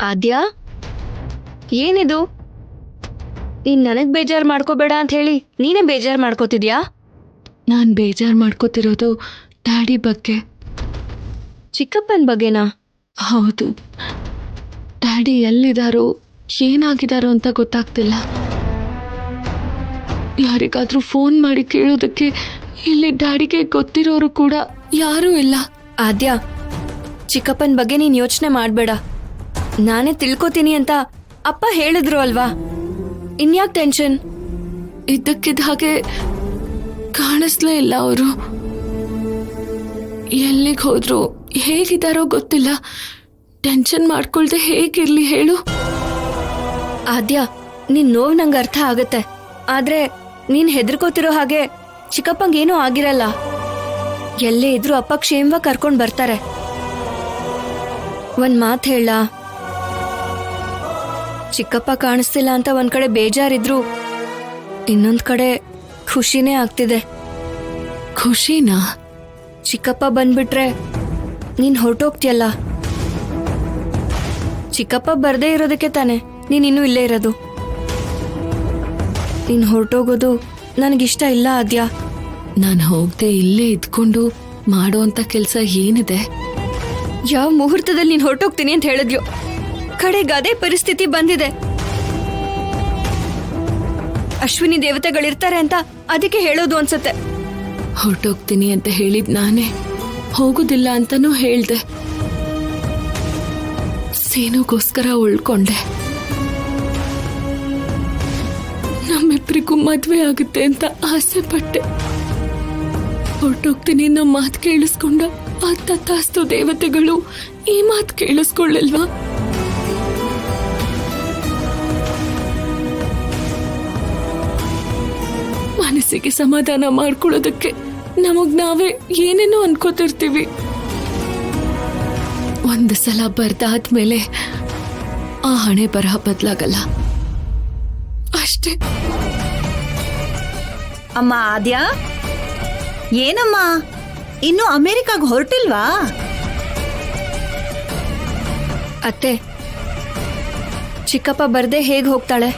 ಆದ್ಯಾ, ಏನಿದು? ನೀನ್ ನನಗ್ ಬೇಜಾರು ಮಾಡ್ಕೋಬೇಡ ಅಂತ ಹೇಳಿ ನೀನೇ ಬೇಜಾರು ಮಾಡ್ಕೋತಿದ್ಯಾ? ನಾನು ಬೇಜಾರು ಮಾಡ್ಕೋತಿರೋದು ಡ್ಯಾಡಿ ಬಗ್ಗೆ. ಚಿಕ್ಕಪ್ಪನ ಬಗ್ಗೆನಾ? ಹೌದು, ಡ್ಯಾಡಿ ಎಲ್ಲಿದ್ದಾರೋ ಏನಾಗಿದ್ದಾರೋ ಅಂತ ಗೊತ್ತಾಗ್ತಿಲ್ಲ. ಯಾರಿಗಾದ್ರೂ ಫೋನ್ ಮಾಡಿ ಕೇಳೋದಕ್ಕೆ ಇಲ್ಲಿ ಡ್ಯಾಡಿಗೆ ಗೊತ್ತಿರೋರು ಕೂಡ ಯಾರೂ ಇಲ್ಲ. ಆದ್ಯಾ, ಚಿಕ್ಕಪ್ಪನ ಬಗ್ಗೆ ನೀನ್ ಯೋಚನೆ ಮಾಡ್ಬೇಡ. ನಾನೇ ತಿಳ್ಕೊತೀನಿ ಅಂತ ಅಪ್ಪ ಹೇಳಿದ್ರು ಅಲ್ವಾ, ಇನ್ಯಾಕ್ ಟೆನ್ಷನ್? ಇದ್ದಕ್ಕಿದ್ದ ಹಾಗೆ ಕಾಣಿಸ್ಲೇ ಇಲ್ಲ ಅವರು. ಎಲ್ಲಿಗೆ ಹೋದ್ರು, ಹೇಗಿದ್ದಾರೋ ಗೊತ್ತಿಲ್ಲ. ಟೆನ್ಷನ್ ಮಾಡ್ಕೊಳ್ದೆ ಹೇಗಿರ್ಲಿ ಹೇಳು? ಆದ್ಯಾ, ನಿನ್ ನೋವು ನಂಗೆ ಅರ್ಥ ಆಗತ್ತೆ. ಆದ್ರೆ ನೀನ್ ಹೆದರ್ಕೋತಿರೋ ಹಾಗೆ ಚಿಕ್ಕಪ್ಪಂಗೇನೂ ಆಗಿರಲ್ಲ. ಎಲ್ಲೇ ಇದ್ರೂ ಅಪ್ಪ ಕ್ಷೇಮವಾಗಿ ಕರ್ಕೊಂಡ್ ಬರ್ತಾರೆ. ಒಂದ್ ಮಾತು ಹೇಳ, ಚಿಕ್ಕಪ್ಪ ಕಾಣಿಸ್ತಿಲ್ಲ ಅಂತ ಒಂದ್ ಕಡೆ ಬೇಜಾರಿದ್ರು, ಇನ್ನೊಂದ್ ಕಡೆ ಖುಷಿನೇ ಆಗ್ತಿದೆ. ಖುಷಿನಾ? ಚಿಕ್ಕಪ್ಪ ಬಂದ್ಬಿಟ್ರೆ ನೀನ್ ಹೊರಟೋಗ್ತಿಯಲ್ಲ. ಚಿಕ್ಕಪ್ಪ ಬರ್ದೇ ಇರೋದಕ್ಕೆ ತಾನೆ ನೀನ್ ಇನ್ನೂ ಇಲ್ಲೇ ಇರೋದು. ನೀನ್ ಹೊರಟೋಗೋದು ನನಗಿಷ್ಟ ಇಲ್ಲ ಆದ್ಯಾ. ನಾನು ಹೋಗದೆ ಇಲ್ಲೇ ಇದ್ಕೊಂಡು ಮಾಡೋಂಥ ಕೆಲಸ ಏನಿದೆ? ಯಾವ ಮುಹೂರ್ತದಲ್ಲಿ ನೀನ್ ಹೊರಟೋಗ್ತೀನಿ ಅಂತ ಹೇಳಿದ್ಯೋ, ಕಡೆಗೆ ಅದೇ ಪರಿಸ್ಥಿತಿ ಬಂದಿದೆ. ಅಶ್ವಿನಿ ದೇವತೆಗಳಿರ್ತಾರೆ ಅಂತ ಅದಕ್ಕೆ ಹೇಳೋದು ಅನ್ಸತ್ತೆ. ಹೊರಟೋಗ್ತೀನಿ ಅಂತ ಹೇಳಿದ್ ನಾನೇ, ಹೋಗುದಿಲ್ಲ ಅಂತನೂ ಹೇಳ್ದೆ. ಸೇನುಗೋಸ್ಕರ ಉಳ್ಕೊಂಡೆ. ನಮ್ಮಿಬ್ಬರಿಗೂ ಮದ್ವೆ ಆಗುತ್ತೆ ಅಂತ ಆಸೆ ಪಟ್ಟೆ. ಹೊರಟೋಗ್ತೀನಿ ಅನ್ನೋ ಮಾತು ಕೇಳಿಸ್ಕೊಂಡ ಆ ತಥಾಸ್ತು ದೇವತೆಗಳು ಈ ಮಾತು ಕೇಳಿಸ್ಕೊಳ್ಳಿಲ್ವಾ? ಮನಸ್ಸಿಗೆ ಸಮಾಧಾನ ಮಾಡ್ಕೊಳ್ಳೋದಕ್ಕೆ ನಮಗ್ ನಾವೇ ಏನೇನೋ ಅನ್ಕೋತಿರ್ತೀವಿ. ಒಂದು ಸಲ ಬರ್ದಾದ್ಮೇಲೆ ಆ ಹಣೆ ಬರಹ ಬದಲಾಗಲ್ಲ ಅಷ್ಟೇ. ಅಮ್ಮ ಆದ್ಯಾ, ಏನಮ್ಮ ಇನ್ನು ಅಮೆರಿಕಾಗ ಹೊರಟಿಲ್ವಾ? ಅತ್ತೆ, ಚಿಕ್ಕಪ್ಪ ಬರ್ದೆ ಹೇಗ್ ಹೋಗ್ತಾಳೆ?